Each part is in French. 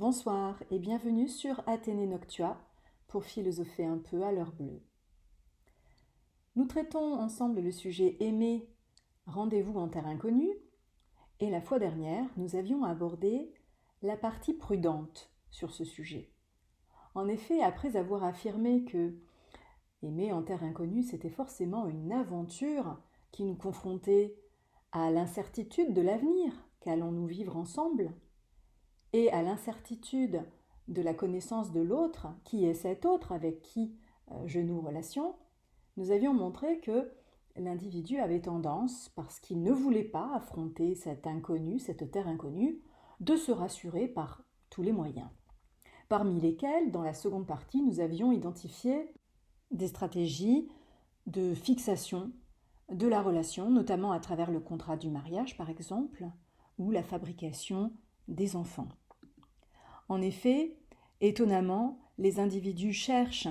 Bonsoir et bienvenue sur Athénée Noctua pour philosopher un peu à l'heure bleue. Nous traitons ensemble le sujet aimé, rendez-vous en terre inconnue, et la fois dernière, nous avions abordé la partie prudente sur ce sujet. En effet, après avoir affirmé que aimer en terre inconnue, c'était forcément une aventure qui nous confrontait à l'incertitude de l'avenir, qu'allons-nous vivre ensemble, et à l'incertitude de la connaissance de l'autre, qui est cet autre avec qui je noue relation, nous avions montré que l'individu avait tendance, parce qu'il ne voulait pas affronter cet inconnu, cette terre inconnue, de se rassurer par tous les moyens. Parmi lesquels, dans la seconde partie, nous avions identifié des stratégies de fixation de la relation, notamment à travers le contrat du mariage, par exemple, ou la fabrication des enfants. En effet, étonnamment, les individus cherchent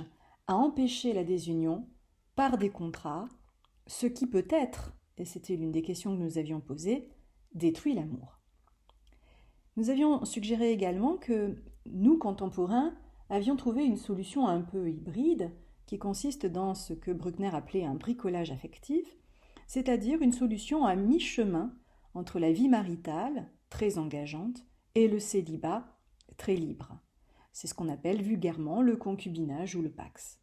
à empêcher la désunion par des contrats, ce qui peut-être, et c'était l'une des questions que nous avions posées, détruit l'amour. Nous avions suggéré également que nous, contemporains, avions trouvé une solution un peu hybride qui consiste dans ce que Bruckner appelait un bricolage affectif, c'est-à-dire une solution à mi-chemin entre la vie maritale, très engageante, et le célibat, très libre. C'est ce qu'on appelle vulgairement le concubinage ou le pax.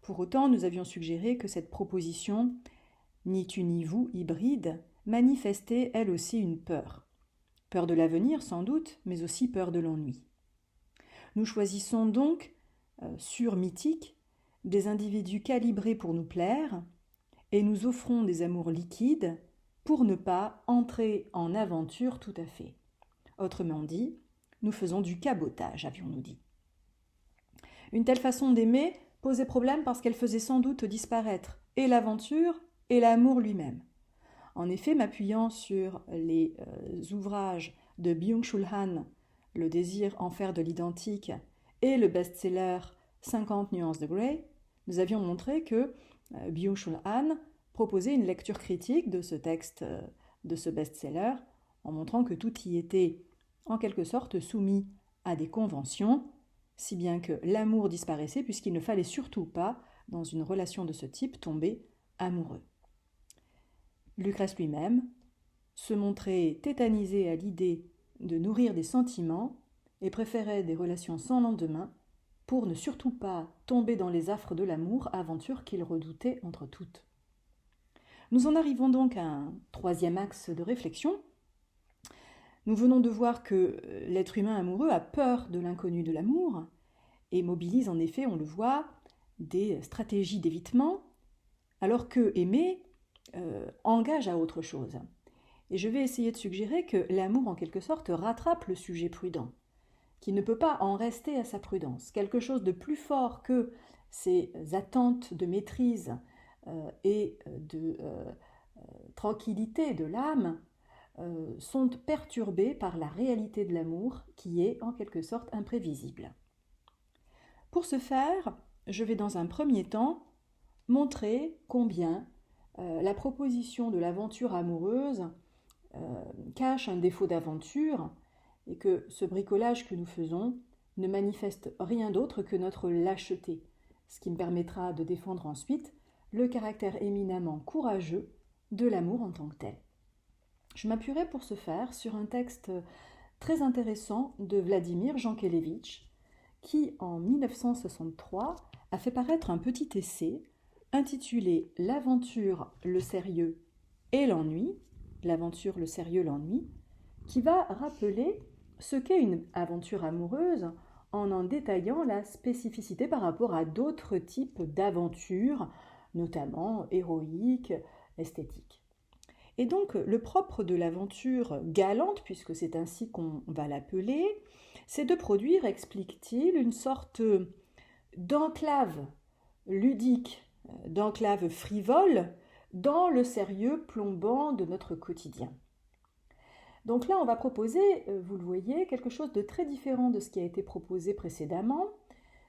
Pour autant, nous avions suggéré que cette proposition, ni tu ni vous, hybride, manifestait elle aussi une peur. Peur de l'avenir sans doute, mais aussi peur de l'ennui. Nous choisissons donc, sur mythique, des individus calibrés pour nous plaire, et nous offrons des amours liquides pour ne pas entrer en aventure tout à fait. Autrement dit, nous faisons du cabotage, avions-nous dit. Une telle façon d'aimer posait problème parce qu'elle faisait sans doute disparaître et l'aventure et l'amour lui-même. En effet, m'appuyant sur les ouvrages de Byung-Chul Han, Le désir enfer de l'identique, et le best-seller 50 nuances de Grey, nous avions montré que Byung-Chul Han proposait une lecture critique de ce texte, de ce best-seller, en montrant que tout y était en quelque sorte soumis à des conventions, si bien que l'amour disparaissait puisqu'il ne fallait surtout pas, dans une relation de ce type, tomber amoureux. Lucrèce lui-même se montrait tétanisé à l'idée de nourrir des sentiments et préférait des relations sans lendemain pour ne surtout pas tomber dans les affres de l'amour, aventure qu'il redoutait entre toutes. Nous en arrivons donc à un troisième axe de réflexion. Nous venons de voir que l'être humain amoureux a peur de l'inconnu de l'amour et mobilise en effet, on le voit, des stratégies d'évitement, alors que aimer engage à autre chose. Et je vais essayer de suggérer que l'amour, en quelque sorte, rattrape le sujet prudent, qui ne peut pas en rester à sa prudence. Quelque chose de plus fort que ses attentes de maîtrise et de tranquillité de l'âme sont perturbées par la réalité de l'amour qui est en quelque sorte imprévisible. Pour ce faire, je vais dans un premier temps montrer combien la proposition de l'aventure amoureuse cache un défaut d'aventure et que ce bricolage que nous faisons ne manifeste rien d'autre que notre lâcheté, ce qui me permettra de défendre ensuite le caractère éminemment courageux de l'amour en tant que tel. Je m'appuierai pour ce faire sur un texte très intéressant de Vladimir Jankélévitch qui, en 1963, a fait paraître un petit essai intitulé « L'aventure, le sérieux et l'ennui », l'aventure, le sérieux, l'ennui, qui va rappeler ce qu'est une aventure amoureuse en détaillant la spécificité par rapport à d'autres types d'aventures, notamment héroïques, esthétiques. Et donc, le propre de l'aventure galante, puisque c'est ainsi qu'on va l'appeler, c'est de produire, explique-t-il, une sorte d'enclave ludique, d'enclave frivole dans le sérieux plombant de notre quotidien. Donc là, on va proposer, vous le voyez, quelque chose de très différent de ce qui a été proposé précédemment,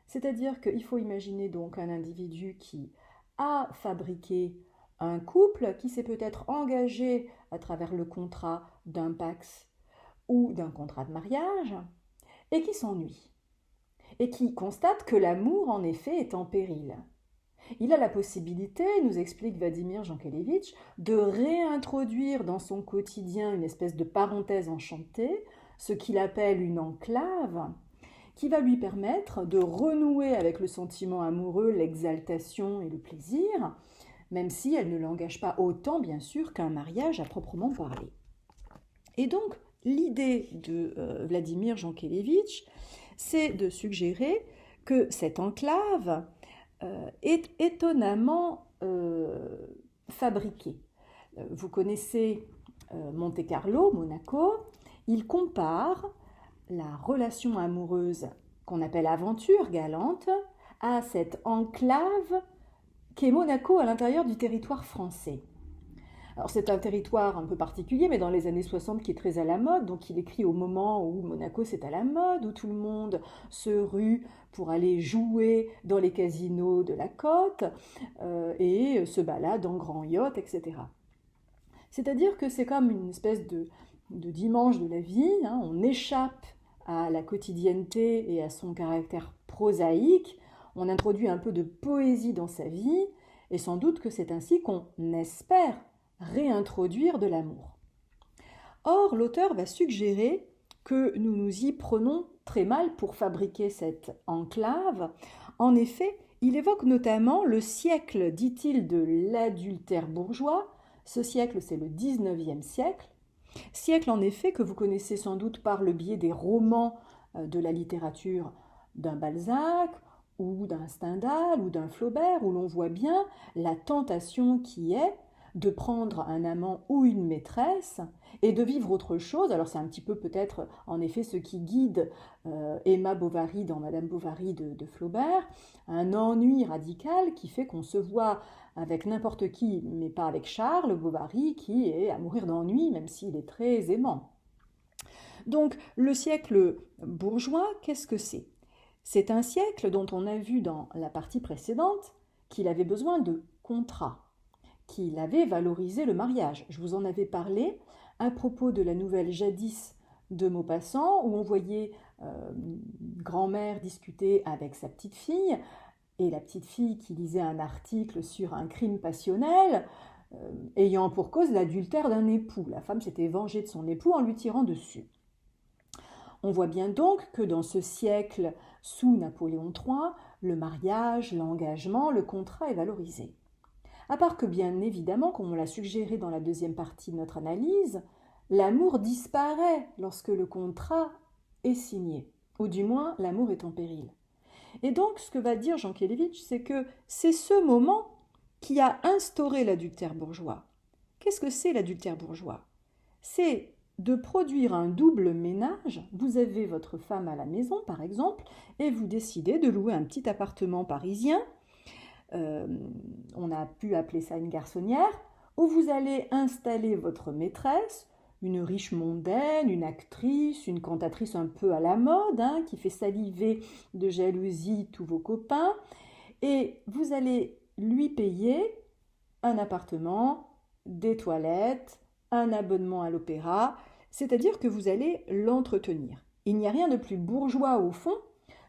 c'est-à-dire qu'il faut imaginer donc un individu qui a fabriqué un couple, qui s'est peut-être engagé à travers le contrat d'un pax ou d'un contrat de mariage, et qui s'ennuie, et qui constate que l'amour, en effet, est en péril. Il a la possibilité, nous explique Vladimir Jankélévitch, de réintroduire dans son quotidien une espèce de parenthèse enchantée, ce qu'il appelle une enclave, qui va lui permettre de renouer avec le sentiment amoureux, l'exaltation et le plaisir, même si elle ne l'engage pas autant, bien sûr, qu'un mariage à proprement parler. Et donc, l'idée de Vladimir Jankélévitch, c'est de suggérer que cette enclave est étonnamment fabriquée. Vous connaissez Monte-Carlo, Monaco. Il compare la relation amoureuse qu'on appelle aventure galante à cette enclave qu'est Monaco à l'intérieur du territoire français. Alors c'est un territoire un peu particulier, mais dans les années 60 qui est très à la mode, donc il écrit au moment où Monaco c'est à la mode, où tout le monde se rue pour aller jouer dans les casinos de la côte et se balade en grand yacht, etc. C'est-à-dire que c'est comme une espèce de dimanche de la vie, hein, on échappe à la quotidienneté et à son caractère prosaïque, on introduit un peu de poésie dans sa vie, et sans doute que c'est ainsi qu'on espère réintroduire de l'amour. Or, l'auteur va suggérer que nous nous y prenons très mal pour fabriquer cette enclave. En effet, il évoque notamment le siècle, dit-il, de l'adultère bourgeois. Ce siècle, c'est le 19e siècle. Siècle, en effet, que vous connaissez sans doute par le biais des romans de la littérature d'un Balzac ou d'un Stendhal ou d'un Flaubert, où l'on voit bien la tentation qui est de prendre un amant ou une maîtresse et de vivre autre chose. Alors c'est un petit peu peut-être en effet ce qui guide Emma Bovary dans Madame Bovary de Flaubert, un ennui radical qui fait qu'on se voit avec n'importe qui, mais pas avec Charles Bovary qui est à mourir d'ennui même s'il est très aimant. Donc le siècle bourgeois, qu'est-ce que c'est ? C'est un siècle dont on a vu dans la partie précédente qu'il avait besoin de contrats, qu'il avait valorisé le mariage. Je vous en avais parlé à propos de la nouvelle Jadis de Maupassant, où on voyait une grand-mère discuter avec sa petite fille, et la petite fille qui lisait un article sur un crime passionnel, ayant pour cause l'adultère d'un époux. La femme s'était vengée de son époux en lui tirant dessus. On voit bien donc que dans ce siècle sous Napoléon III, le mariage, l'engagement, le contrat est valorisé. À part que bien évidemment, comme on l'a suggéré dans la deuxième partie de notre analyse, l'amour disparaît lorsque le contrat est signé, ou du moins l'amour est en péril. Et donc ce que va dire Jankélévitch, c'est que c'est ce moment qui a instauré l'adultère bourgeois. Qu'est-ce que c'est l'adultère bourgeois ? C'est de produire un double ménage. Vous avez votre femme à la maison par exemple, et vous décidez de louer un petit appartement parisien, on a pu appeler ça une garçonnière, où vous allez installer votre maîtresse, une riche mondaine, une actrice, une cantatrice un peu à la mode, hein, qui fait saliver de jalousie tous vos copains, et vous allez lui payer un appartement, des toilettes, un abonnement à l'opéra, c'est-à-dire que vous allez l'entretenir. Il n'y a rien de plus bourgeois au fond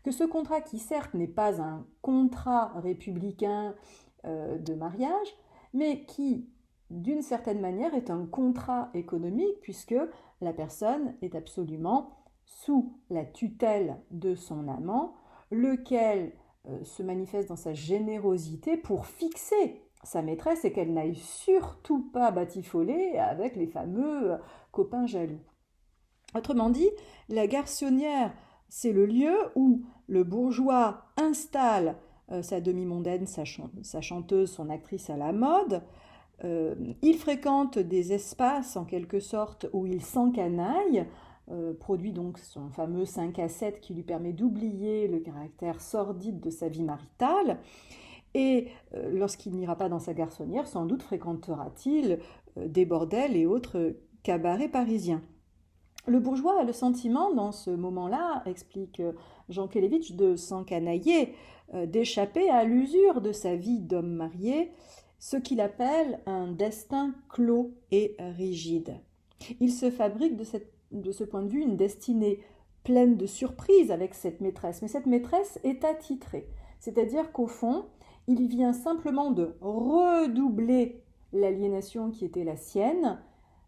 que ce contrat qui certes n'est pas un contrat républicain de mariage, mais qui, d'une certaine manière, est un contrat économique puisque la personne est absolument sous la tutelle de son amant, lequel se manifeste dans sa générosité pour fixer sa maîtresse et qu'elle n'aille surtout pas batifoler avec les fameux copains jaloux. Autrement dit, la garçonnière, c'est le lieu où le bourgeois installe sa demi-mondaine, sa chanteuse, son actrice à la mode. Il fréquente des espaces en quelque sorte où il s'encanaille, produit donc son fameux 5 à 7 qui lui permet d'oublier le caractère sordide de sa vie maritale. Et lorsqu'il n'ira pas dans sa garçonnière, sans doute fréquentera-t-il des bordels et autres cabarets parisiens. Le bourgeois a le sentiment, dans ce moment-là, explique Jankélévitch, de s'encanailler, d'échapper à l'usure de sa vie d'homme marié, ce qu'il appelle un destin clos et rigide. Il se fabrique de ce point de vue une destinée pleine de surprises avec cette maîtresse, mais cette maîtresse est attitrée. C'est-à-dire qu'au fond, il vient simplement de redoubler l'aliénation qui était la sienne.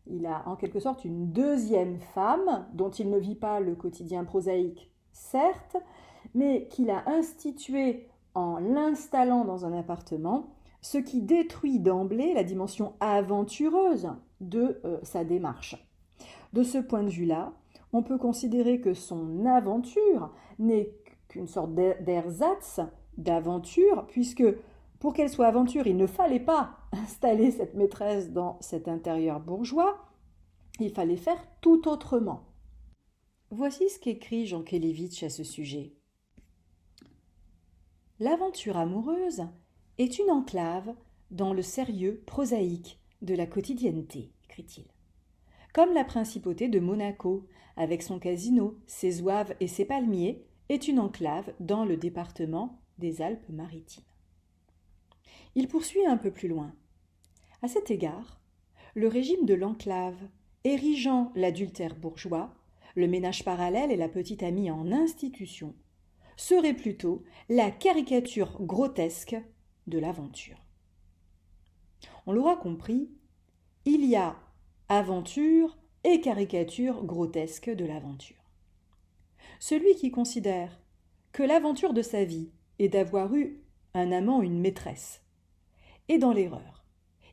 Il a en quelque sorte une deuxième femme dont il ne vit pas le quotidien prosaïque, certes, mais qu'il a instituée en l'installant dans un appartement, ce qui détruit d'emblée la dimension aventureuse de sa démarche. De ce point de vue-là, on peut considérer que son aventure n'est qu'une sorte d'ersatz, d'aventure, puisque pour qu'elle soit aventure, il ne fallait pas installer cette maîtresse dans cet intérieur bourgeois, il fallait faire tout autrement. Voici ce qu'écrit Jankélévitch à ce sujet. L'aventure amoureuse est une enclave dans le sérieux prosaïque de la quotidienneté, écrit-il. Comme la principauté de Monaco, avec son casino, ses zouaves et ses palmiers, est une enclave dans le département des Alpes-Maritimes. Il poursuit un peu plus loin. À cet égard, le régime de l'enclave, érigeant l'adultère bourgeois, le ménage parallèle et la petite amie en institution, serait plutôt la caricature grotesque de l'aventure. On l'aura compris, il y a aventure et caricature grotesque de l'aventure. Celui qui considère que l'aventure de sa vie est d'avoir eu un amant ou une maîtresse est dans l'erreur.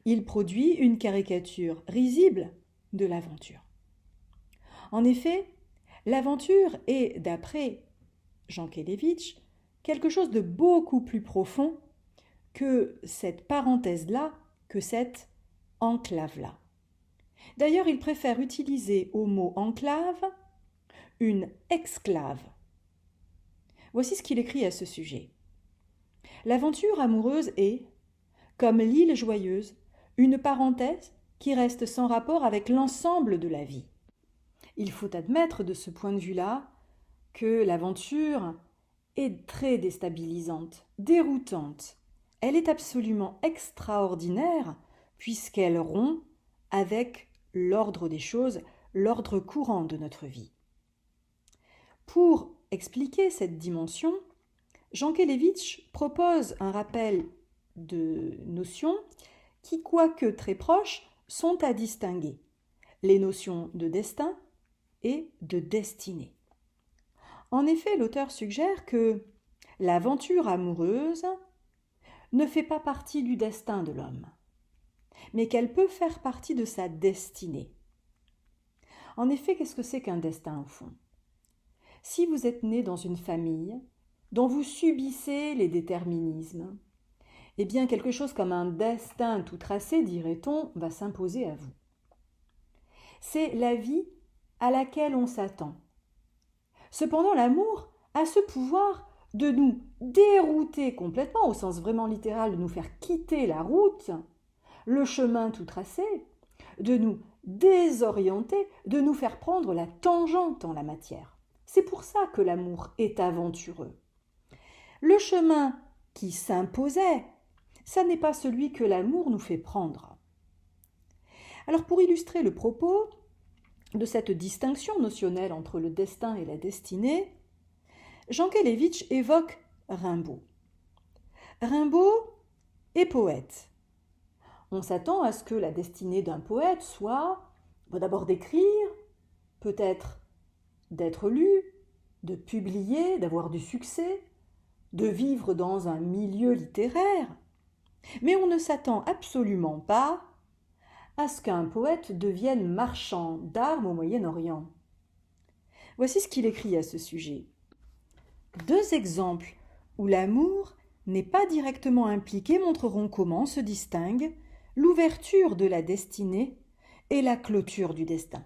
Il produit une caricature risible de l'aventure. En effet, l'aventure est, d'après Jankélévitch, quelque chose de beaucoup plus profond que cette parenthèse-là, que cette enclave-là. D'ailleurs, il préfère utiliser au mot enclave une exclave. Voici ce qu'il écrit à ce sujet. L'aventure amoureuse est, comme l'île joyeuse, une parenthèse qui reste sans rapport avec l'ensemble de la vie. Il faut admettre de ce point de vue-là que l'aventure est très déstabilisante, déroutante. Elle est absolument extraordinaire puisqu'elle rompt avec l'ordre des choses, l'ordre courant de notre vie. Pour expliquer cette dimension, Jankélévitch propose un rappel de notions qui, quoique très proches, sont à distinguer. Les notions de destin et de destinée. En effet, l'auteur suggère que l'aventure amoureuse ne fait pas partie du destin de l'homme, mais qu'elle peut faire partie de sa destinée. En effet, qu'est-ce que c'est qu'un destin au fond ? Si vous êtes né dans une famille dont vous subissez les déterminismes, eh bien quelque chose comme un destin tout tracé, dirait-on, va s'imposer à vous. C'est la vie à laquelle on s'attend. Cependant, l'amour a ce pouvoir de nous dérouter complètement, au sens vraiment littéral, de nous faire quitter la route, le chemin tout tracé, de nous désorienter, de nous faire prendre la tangente en la matière. C'est pour ça que l'amour est aventureux. Le chemin qui s'imposait, ça n'est pas celui que l'amour nous fait prendre. Alors pour illustrer le propos de cette distinction notionnelle entre le destin et la destinée, Jankélévitch évoque Rimbaud. Rimbaud est poète. On s'attend à ce que la destinée d'un poète soit d'abord d'écrire, peut-être d'être lu, de publier, d'avoir du succès, de vivre dans un milieu littéraire. Mais on ne s'attend absolument pas à ce qu'un poète devienne marchand d'armes au Moyen-Orient. Voici ce qu'il écrit à ce sujet. 2 exemples où l'amour n'est pas directement impliqué montreront comment se distingue l'ouverture de la destinée et la clôture du destin.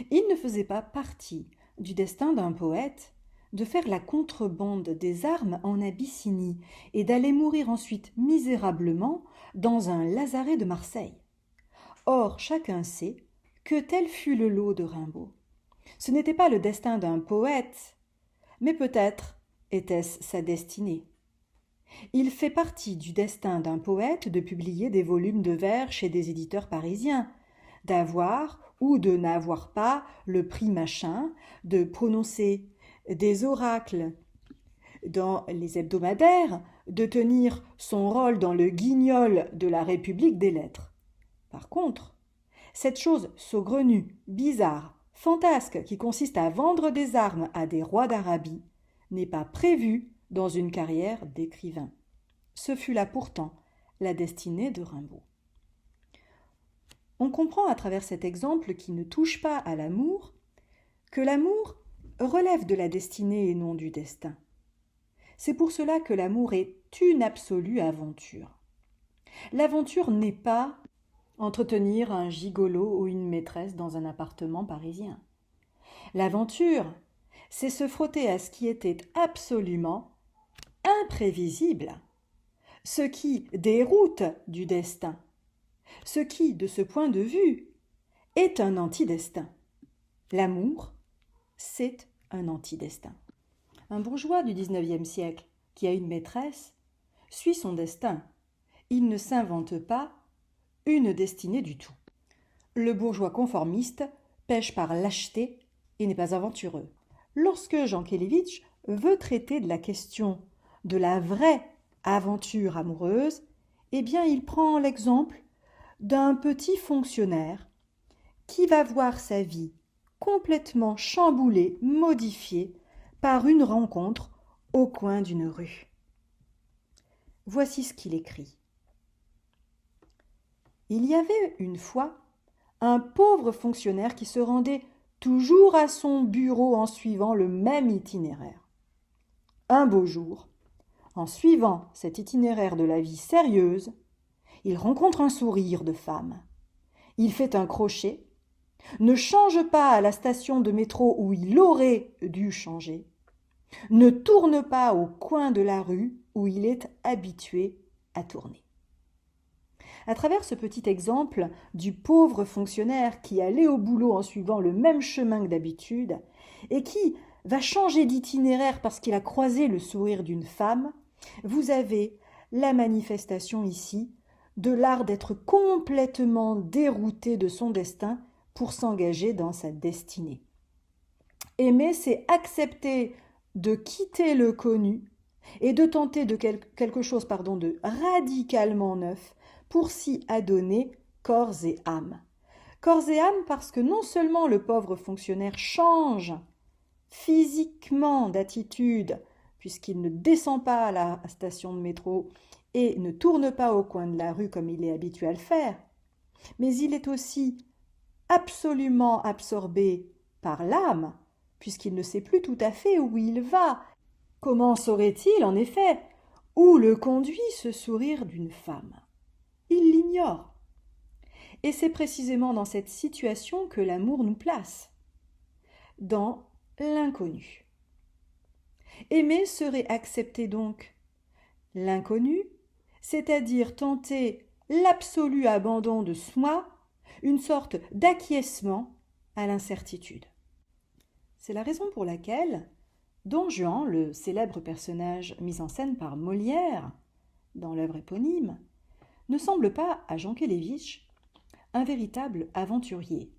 Il ne faisait pas partie du destin d'un poète de faire la contrebande des armes en Abyssinie et d'aller mourir ensuite misérablement dans un lazaret de Marseille. Or, chacun sait que tel fut le lot de Rimbaud. Ce n'était pas le destin d'un poète, mais peut-être était-ce sa destinée. Il fait partie du destin d'un poète de publier des volumes de vers chez des éditeurs parisiens, d'avoir ou de n'avoir pas le prix machin, de prononcer des oracles dans les hebdomadaires, de tenir son rôle dans le guignol de la République des lettres. Par contre, cette chose saugrenue, bizarre, fantasque qui consiste à vendre des armes à des rois d'Arabie n'est pas prévue dans une carrière d'écrivain. Ce fut là pourtant la destinée de Rimbaud. On comprend à travers cet exemple qui ne touche pas à l'amour que l'amour relève de la destinée et non du destin. C'est pour cela que l'amour est une absolue aventure. L'aventure n'est pas entretenir un gigolo ou une maîtresse dans un appartement parisien. L'aventure, c'est se frotter à ce qui était absolument imprévisible, ce qui déroute du destin, ce qui, de ce point de vue, est un antidestin. L'amour, c'est un antidestin. Un bourgeois du XIXe siècle qui a une maîtresse suit son destin. Il ne s'invente pas une destinée du tout. Le bourgeois conformiste pêche par lâcheté et n'est pas aventureux. Lorsque Jankélévitch veut traiter de la question de la vraie aventure amoureuse, eh bien il prend l'exemple d'un petit fonctionnaire qui va voir sa vie complètement chamboulée, modifiée par une rencontre au coin d'une rue. Voici ce qu'il écrit. Il y avait une fois un pauvre fonctionnaire qui se rendait toujours à son bureau en suivant le même itinéraire. Un beau jour, en suivant cet itinéraire de la vie sérieuse, il rencontre un sourire de femme. Il fait un crochet, ne change pas à la station de métro où il aurait dû changer, ne tourne pas au coin de la rue où il est habitué à tourner. À travers ce petit exemple du pauvre fonctionnaire qui allait au boulot en suivant le même chemin que d'habitude et qui va changer d'itinéraire parce qu'il a croisé le sourire d'une femme, vous avez la manifestation ici de l'art d'être complètement dérouté de son destin pour s'engager dans sa destinée. Aimer, c'est accepter de quitter le connu et de tenter de quelque chose de radicalement neuf pour s'y adonner corps et âme. Corps et âme parce que non seulement le pauvre fonctionnaire change physiquement d'attitude, puisqu'il ne descend pas à la station de métro et ne tourne pas au coin de la rue comme il est habitué à le faire, mais il est aussi absolument absorbé par l'âme, puisqu'il ne sait plus tout à fait où il va. Comment saurait-il, en effet, où le conduit ce sourire d'une femme ? Il l'ignore. Et c'est précisément dans cette situation que l'amour nous place, dans l'inconnu. Aimer serait accepter donc l'inconnu, c'est-à-dire tenter l'absolu abandon de soi, une sorte d'acquiescement à l'incertitude. C'est la raison pour laquelle Don Juan, le célèbre personnage mis en scène par Molière dans l'œuvre éponyme, ne semble pas à Jankélévitch un véritable aventurier.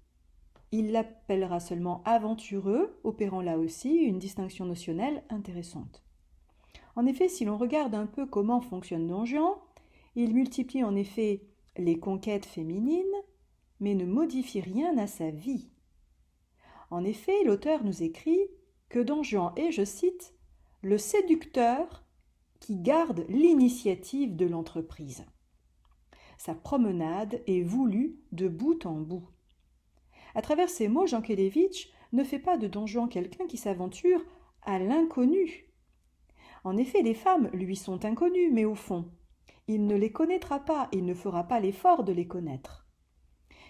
Il l'appellera seulement aventureux, opérant là aussi une distinction notionnelle intéressante. En effet, si l'on regarde un peu comment fonctionne Don Juan, il multiplie en effet les conquêtes féminines, mais ne modifie rien à sa vie. En effet, l'auteur nous écrit que Don Juan est, je cite, « le séducteur qui garde l'initiative de l'entreprise ». Sa promenade est voulue de bout en bout. À travers ces mots, Jankélévitch ne fait pas de Don Juan quelqu'un qui s'aventure à l'inconnu. En effet, les femmes lui sont inconnues, mais au fond, il ne les connaîtra pas, il ne fera pas l'effort de les connaître.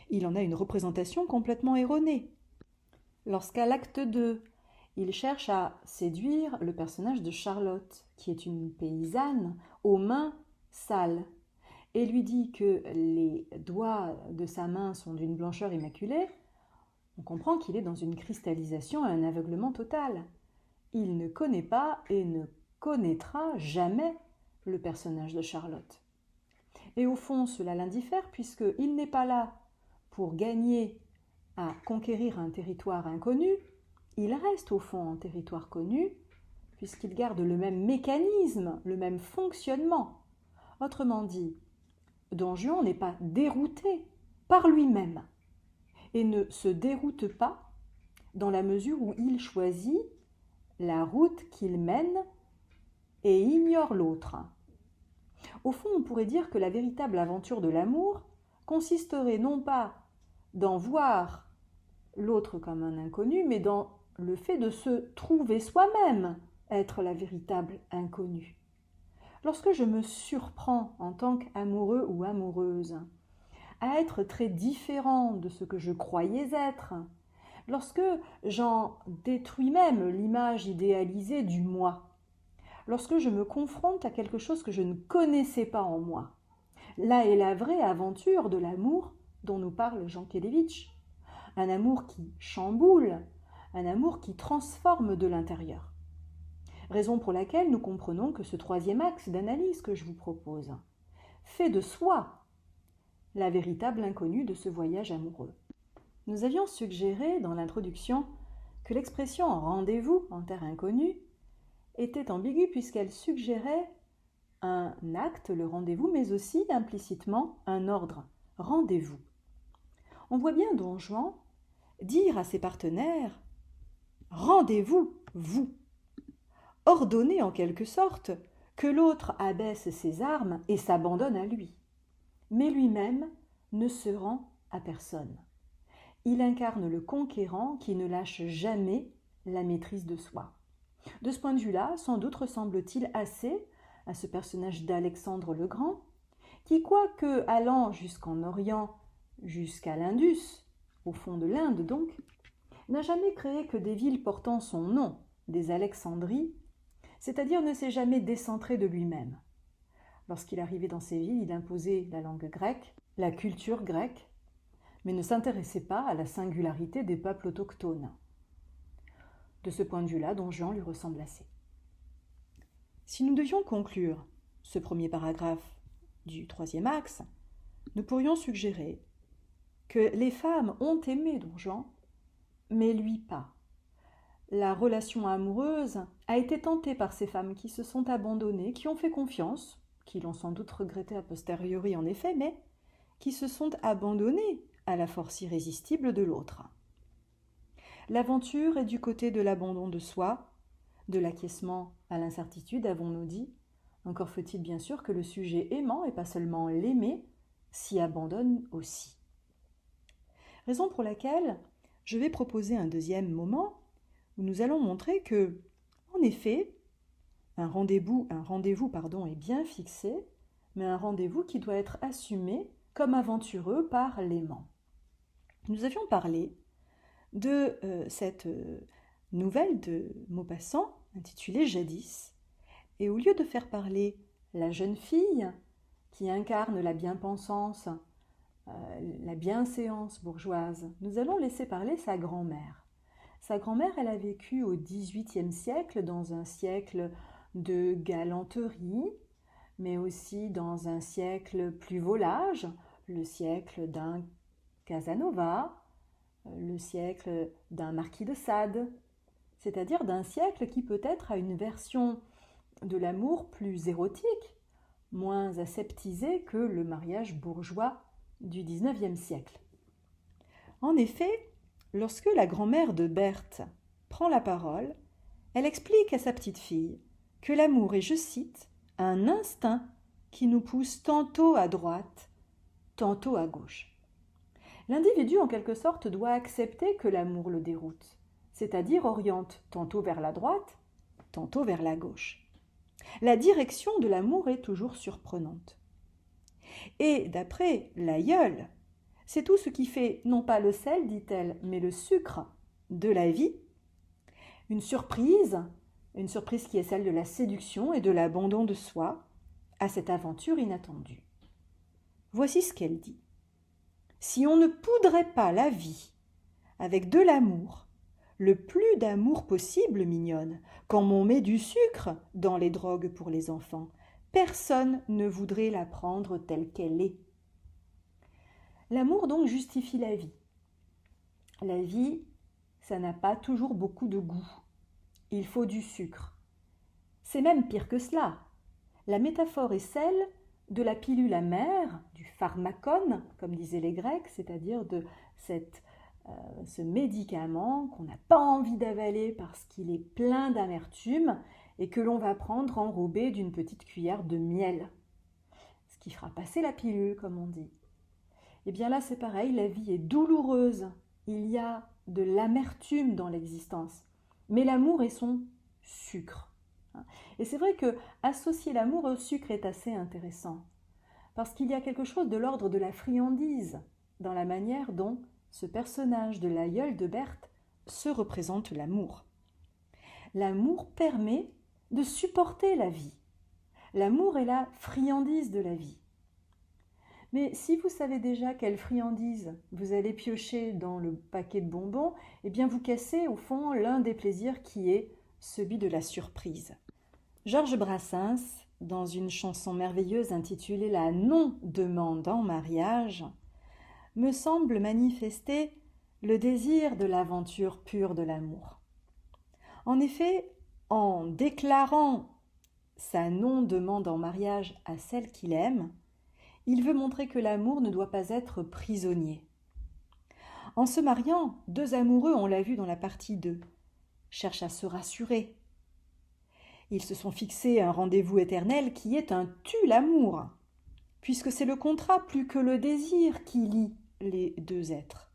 Il en a une représentation complètement erronée. Lorsqu'à l'acte 2, il cherche à séduire le personnage de Charlotte, qui est une paysanne aux mains sales, et lui dit que les doigts de sa main sont d'une blancheur immaculée, on comprend qu'il est dans une cristallisation et un aveuglement total. Il ne connaît pas et ne connaîtra jamais le personnage de Charlotte. Et au fond, cela l'indiffère puisqu'il n'est pas là pour gagner à conquérir un territoire inconnu, il reste au fond en territoire connu, puisqu'il garde le même mécanisme, le même fonctionnement. Autrement dit, Don Juan n'est pas dérouté par lui-même et ne se déroute pas dans la mesure où il choisit la route qu'il mène et ignore l'autre. Au fond, on pourrait dire que la véritable aventure de l'amour consisterait non pas d'en voir l'autre comme un inconnu, mais dans le fait de se trouver soi-même être la véritable inconnue. Lorsque je me surprends en tant qu'amoureux ou amoureuse à être très différent de ce que je croyais être, lorsque j'en détruis même l'image idéalisée du moi, lorsque je me confronte à quelque chose que je ne connaissais pas en moi, là est la vraie aventure de l'amour dont nous parle Jean Kelevitch. Un amour qui chamboule, un amour qui transforme de l'intérieur. Raison pour laquelle nous comprenons que ce troisième axe d'analyse que je vous propose fait de soi la véritable inconnue de ce voyage amoureux. Nous avions suggéré dans l'introduction que l'expression rendez-vous en terre inconnue était ambiguë puisqu'elle suggérait un acte, le rendez-vous, mais aussi implicitement un ordre, rendez-vous. On voit bien Don Juan dire à ses partenaires « rendez-vous, vous », ordonner en quelque sorte que l'autre abaisse ses armes et s'abandonne à lui. Mais lui-même ne se rend à personne. Il incarne le conquérant qui ne lâche jamais la maîtrise de soi. De ce point de vue-là, sans doute ressemble-t-il assez à ce personnage d'Alexandre le Grand, qui, quoique allant jusqu'en Orient, jusqu'à l'Indus, au fond de l'Inde donc, n'a jamais créé que des villes portant son nom, des Alexandries, c'est-à-dire ne s'est jamais décentré de lui-même. Lorsqu'il arrivait dans ces villes, il imposait la langue grecque, la culture grecque, mais ne s'intéressait pas à la singularité des peuples autochtones. De ce point de vue-là, Don Juan lui ressemble assez. Si nous devions conclure ce premier paragraphe du troisième axe, nous pourrions suggérer que les femmes ont aimé Don Juan, mais lui pas. La relation amoureuse a été tentée par ces femmes qui se sont abandonnées, qui ont fait confiance, qui l'ont sans doute regretté a posteriori en effet, mais qui se sont abandonnées à la force irrésistible de l'autre. L'aventure est du côté de l'abandon de soi, de l'acquiescement à l'incertitude, avons-nous dit. Encore faut-il bien sûr que le sujet aimant, et pas seulement l'aimé, s'y abandonne aussi. Raison pour laquelle je vais proposer un deuxième moment où nous allons montrer que, en effet, un rendez-vous est bien fixé, mais un rendez-vous qui doit être assumé comme aventureux par l'aimant. Nous avions parlé de cette nouvelle de Maupassant intitulée Jadis, et au lieu de faire parler la jeune fille qui incarne la bien-pensance, la bienséance bourgeoise, nous allons laisser parler sa grand-mère. Sa grand-mère, elle a vécu au XVIIIe siècle, dans un siècle de galanterie, mais aussi dans un siècle plus volage, le siècle d'un Casanova, le siècle d'un marquis de Sade, c'est-à-dire d'un siècle qui peut-être a une version de l'amour plus érotique, moins aseptisée que le mariage bourgeois du XIXe siècle. En effet, lorsque la grand-mère de Berthe prend la parole, elle explique à sa petite-fille que l'amour est, je cite, un instinct qui nous pousse tantôt à droite, tantôt à gauche. L'individu, en quelque sorte, doit accepter que l'amour le déroute, c'est-à-dire oriente tantôt vers la droite, tantôt vers la gauche. La direction de l'amour est toujours surprenante. Et d'après l'aïeule, c'est tout ce qui fait, non pas le sel, dit-elle, mais le sucre de la vie, une surprise qui est celle de la séduction et de l'abandon de soi à cette aventure inattendue. Voici ce qu'elle dit. Si on ne poudrait pas la vie avec de l'amour, le plus d'amour possible, mignonne, comme on met du sucre dans les drogues pour les enfants, personne ne voudrait la prendre telle qu'elle est. L'amour donc justifie la vie. La vie, ça n'a pas toujours beaucoup de goût. Il faut du sucre. C'est même pire que cela. La métaphore est celle de la pilule amère, du pharmacon, comme disaient les Grecs, c'est-à-dire de ce médicament qu'on n'a pas envie d'avaler parce qu'il est plein d'amertume et que l'on va prendre enrobé d'une petite cuillère de miel. Ce qui fera passer la pilule, comme on dit. Et bien là, c'est pareil, la vie est douloureuse. Il y a de l'amertume dans l'existence. Mais l'amour est son sucre. Et c'est vrai que associer l'amour au sucre est assez intéressant. Parce qu'il y a quelque chose de l'ordre de la friandise dans la manière dont ce personnage de l'aïeul de Berthe se représente l'amour. L'amour permet de supporter la vie. L'amour est la friandise de la vie. Mais si vous savez déjà quelle friandise vous allez piocher dans le paquet de bonbons, eh bien vous cassez au fond l'un des plaisirs qui est celui de la surprise. Georges Brassens, dans une chanson merveilleuse intitulée La non-demande en mariage, me semble manifester le désir de l'aventure pure de l'amour. En effet, en déclarant sa non-demande en mariage à celle qu'il aime, il veut montrer que l'amour ne doit pas être prisonnier. En se mariant, deux amoureux, on l'a vu dans la partie 2, cherchent à se rassurer. Ils se sont fixés un rendez-vous éternel qui est un tue-l'amour, puisque c'est le contrat plus que le désir qui lie les deux êtres.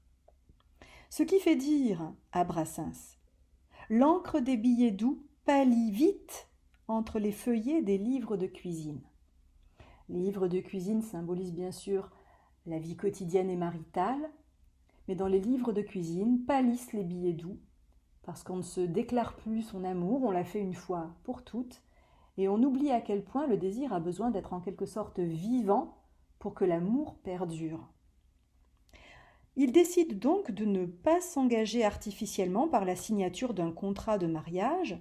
Ce qui fait dire à Brassens « L'encre des billets doux pâlit vite entre les feuillets des livres de cuisine ». Les livres de cuisine symbolisent bien sûr la vie quotidienne et maritale, mais dans les livres de cuisine pâlissent les billets doux, parce qu'on ne se déclare plus son amour, on l'a fait une fois pour toutes, et on oublie à quel point le désir a besoin d'être en quelque sorte vivant pour que l'amour perdure. Il décide donc de ne pas s'engager artificiellement par la signature d'un contrat de mariage,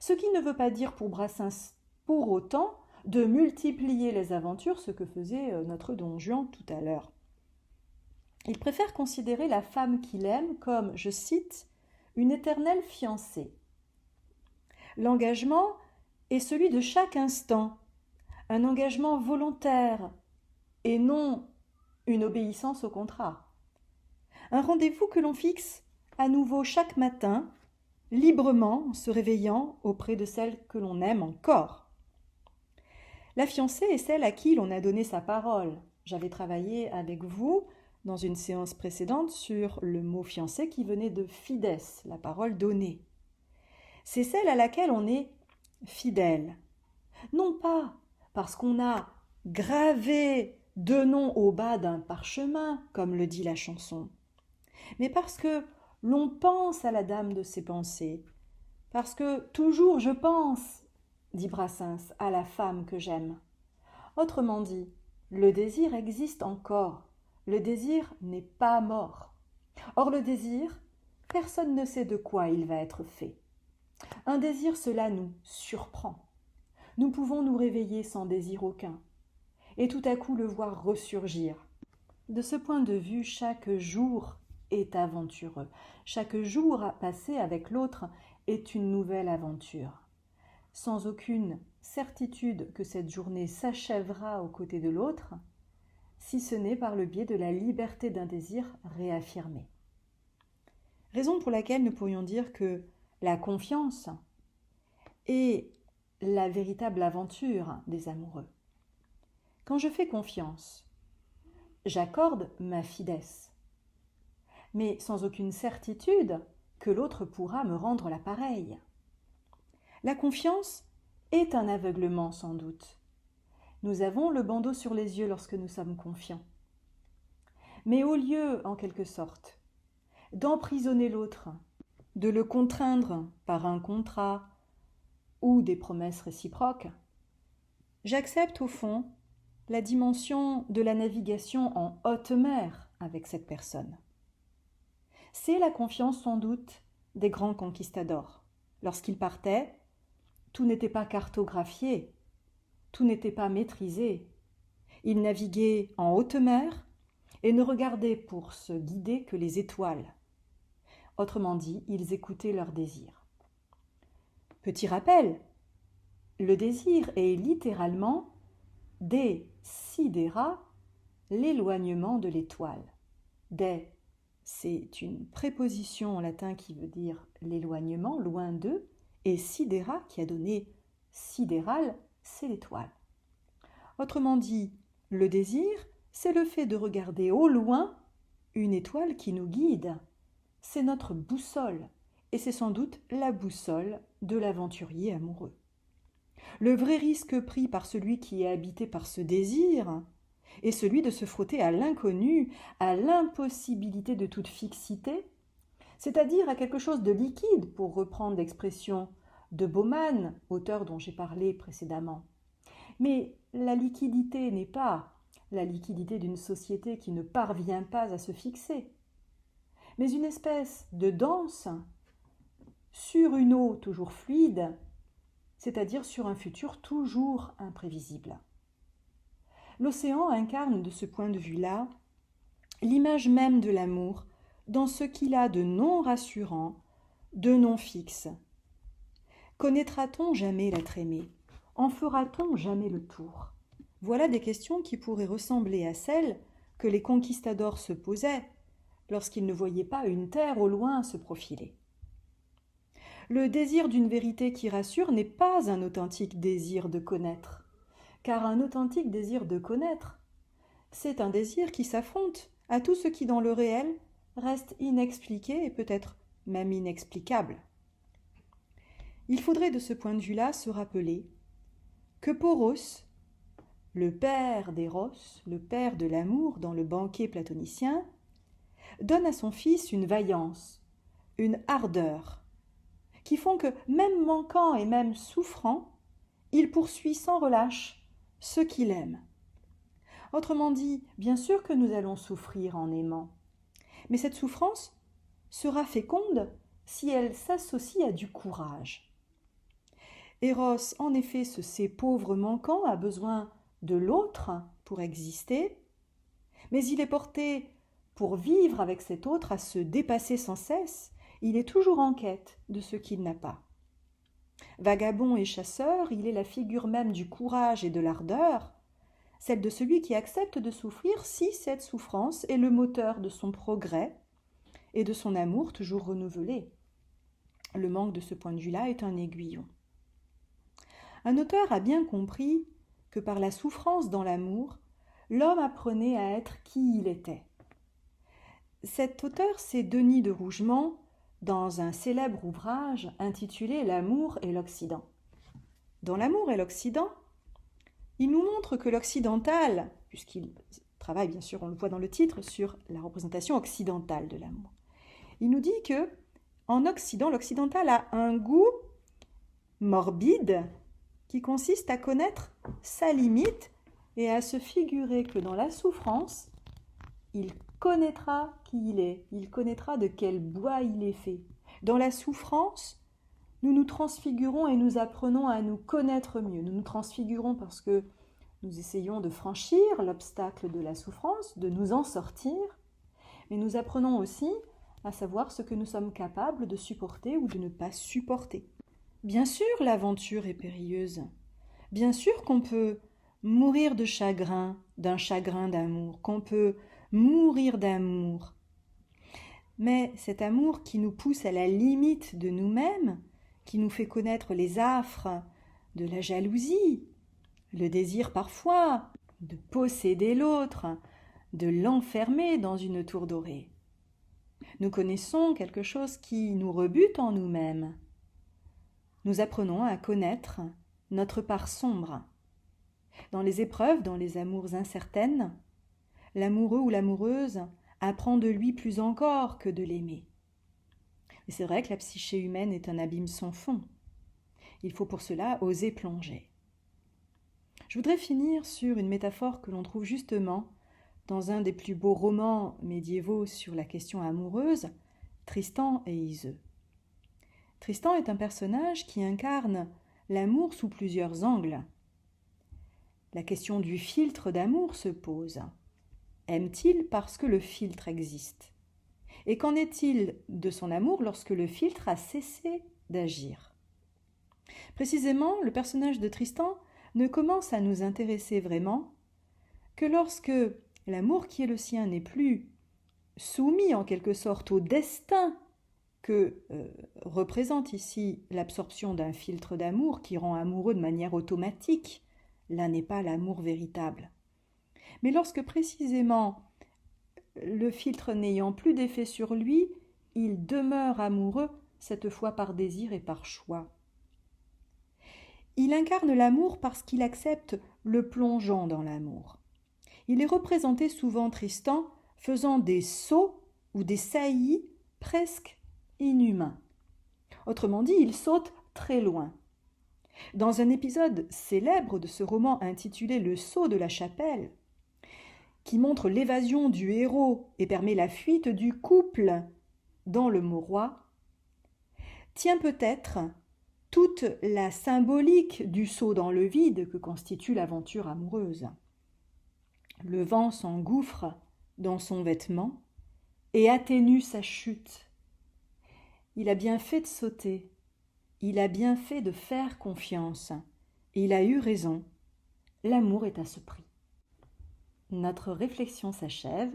ce qui ne veut pas dire pour Brassens pour autant de multiplier les aventures, ce que faisait notre Don Juan tout à l'heure. Il préfère considérer la femme qu'il aime comme, je cite, une éternelle fiancée. L'engagement est celui de chaque instant, un engagement volontaire et non une obéissance au contrat. Un rendez-vous que l'on fixe à nouveau chaque matin, librement en se réveillant auprès de celle que l'on aime encore. La fiancée est celle à qui l'on a donné sa parole. J'avais travaillé avec vous dans une séance précédente sur le mot fiancé qui venait de fides, la parole donnée. C'est celle à laquelle on est fidèle. Non pas parce qu'on a gravé deux noms au bas d'un parchemin, comme le dit la chanson, mais parce que l'on pense à la dame de ses pensées, parce que toujours je pense, dit Brassens, à la femme que j'aime. Autrement dit, le désir existe encore, le désir n'est pas mort. Or le désir, personne ne sait de quoi il va être fait. Un désir, cela nous surprend. Nous pouvons nous réveiller sans désir aucun, et tout à coup le voir ressurgir. De ce point de vue, chaque jour est aventureux. Chaque jour passé avec l'autre est une nouvelle aventure. Sans aucune certitude que cette journée s'achèvera aux côtés de l'autre, si ce n'est par le biais de la liberté d'un désir réaffirmé. Raison pour laquelle nous pourrions dire que la confiance est la véritable aventure des amoureux. Quand je fais confiance, j'accorde ma fidesse, mais sans aucune certitude que l'autre pourra me rendre la pareille. La confiance est un aveuglement sans doute. Nous avons le bandeau sur les yeux lorsque nous sommes confiants. Mais au lieu, en quelque sorte, d'emprisonner l'autre, de le contraindre par un contrat ou des promesses réciproques, j'accepte au fond la dimension de la navigation en haute mer avec cette personne. C'est la confiance sans doute des grands conquistadors. Lorsqu'ils partaient, tout n'était pas cartographié, tout n'était pas maîtrisé. Ils naviguaient en haute mer et ne regardaient pour se guider que les étoiles. Autrement dit, ils écoutaient leurs désirs. Petit rappel, le désir est littéralement desidera, l'éloignement de l'étoile. De, c'est une préposition en latin qui veut dire l'éloignement, loin d'eux, et sidera, qui a donné sidéral, c'est l'étoile. Autrement dit, le désir, c'est le fait de regarder au loin une étoile qui nous guide. C'est notre boussole, et c'est sans doute la boussole de l'aventurier amoureux. Le vrai risque pris par celui qui est habité par ce désir est celui de se frotter à l'inconnu, à l'impossibilité de toute fixité, c'est-à-dire à quelque chose de liquide, pour reprendre l'expression de Bauman, auteur dont j'ai parlé précédemment. Mais la liquidité n'est pas la liquidité d'une société qui ne parvient pas à se fixer, mais une espèce de danse sur une eau toujours fluide, c'est-à-dire sur un futur toujours imprévisible. L'océan incarne de ce point de vue-là l'image même de l'amour dans ce qu'il a de non rassurant, de non fixe. Connaîtra-t-on jamais l'être aimé ? En fera-t-on jamais le tour ? Voilà des questions qui pourraient ressembler à celles que les conquistadors se posaient lorsqu'ils ne voyaient pas une terre au loin se profiler. Le désir d'une vérité qui rassure n'est pas un authentique désir de connaître, car un authentique désir de connaître, c'est un désir qui s'affronte à tout ce qui dans le réel reste inexpliqué et peut-être même inexplicable. Il faudrait de ce point de vue-là se rappeler que Poros, le père d'Éros, le père de l'amour dans le banquet platonicien, donne à son fils une vaillance, une ardeur, qui font que, même manquant et même souffrant, il poursuit sans relâche ce qu'il aime. Autrement dit, bien sûr que nous allons souffrir en aimant, mais cette souffrance sera féconde si elle s'associe à du courage. Eros, en effet, ce sait pauvre manquant, a besoin de l'autre pour exister, mais il est porté, pour vivre avec cet autre, à se dépasser sans cesse. Il est toujours en quête de ce qu'il n'a pas. Vagabond et chasseur, il est la figure même du courage et de l'ardeur, celle de celui qui accepte de souffrir si cette souffrance est le moteur de son progrès et de son amour toujours renouvelé. Le manque de ce point de vue-là est un aiguillon. Un auteur a bien compris que par la souffrance dans l'amour, l'homme apprenait à être qui il était. Cet auteur, c'est Denis de Rougemont, dans un célèbre ouvrage intitulé « L'amour et l'Occident ». Dans « L'amour et l'Occident », il nous montre que l'occidental, puisqu'il travaille bien sûr, on le voit dans le titre, sur la représentation occidentale de l'amour, il nous dit que en Occident, l'occidental a un goût morbide qui consiste à connaître sa limite et à se figurer que dans la souffrance, il connaîtra qui il est, il connaîtra de quel bois il est fait. Dans la souffrance, nous nous transfigurons et nous apprenons à nous connaître mieux. Nous nous transfigurons parce que nous essayons de franchir l'obstacle de la souffrance, de nous en sortir, mais nous apprenons aussi à savoir ce que nous sommes capables de supporter ou de ne pas supporter. Bien sûr, l'aventure est périlleuse. Bien sûr qu'on peut mourir de chagrin, d'un chagrin d'amour, qu'on peut mourir d'amour. Mais cet amour qui nous pousse à la limite de nous-mêmes, qui nous fait connaître les affres de la jalousie, le désir parfois de posséder l'autre, de l'enfermer dans une tour dorée. Nous connaissons quelque chose qui nous rebute en nous-mêmes. Nous apprenons à connaître notre part sombre. Dans les épreuves, dans les amours incertaines, l'amoureux ou l'amoureuse apprend de lui plus encore que de l'aimer. Et c'est vrai que la psyché humaine est un abîme sans fond. Il faut pour cela oser plonger. Je voudrais finir sur une métaphore que l'on trouve justement dans un des plus beaux romans médiévaux sur la question amoureuse, Tristan et Iseult. Tristan est un personnage qui incarne l'amour sous plusieurs angles. La question du filtre d'amour se pose. aime-t-il parce que le filtre existe? Et qu'en est-il de son amour lorsque le filtre a cessé d'agir? Précisément, le personnage de Tristan ne commence à nous intéresser vraiment que lorsque l'amour qui est le sien n'est plus soumis en quelque sorte au destin que représente ici l'absorption d'un filtre d'amour qui rend amoureux de manière automatique. Là n'est pas l'amour véritable. Mais lorsque précisément le filtre n'ayant plus d'effet sur lui, il demeure amoureux, cette fois par désir et par choix. Il incarne l'amour parce qu'il accepte le plongeon dans l'amour. Il est représenté souvent Tristan faisant des sauts ou des saillies presque inhumains. Autrement dit, il saute très loin. Dans un épisode célèbre de ce roman intitulé Le saut de la chapelle, qui montre l'évasion du héros et permet la fuite du couple dans le Mauroy, tient peut-être toute la symbolique du saut dans le vide que constitue l'aventure amoureuse. Le vent s'engouffre dans son vêtement et atténue sa chute. Il a bien fait de sauter, il a bien fait de faire confiance, et il a eu raison. L'amour est à ce prix. Notre réflexion s'achève.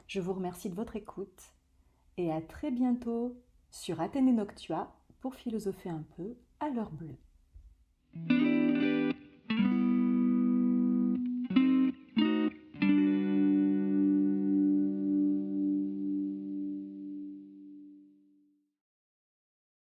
Je vous remercie de votre écoute et à très bientôt sur Athénée Noctua pour philosopher un peu à l'heure bleue.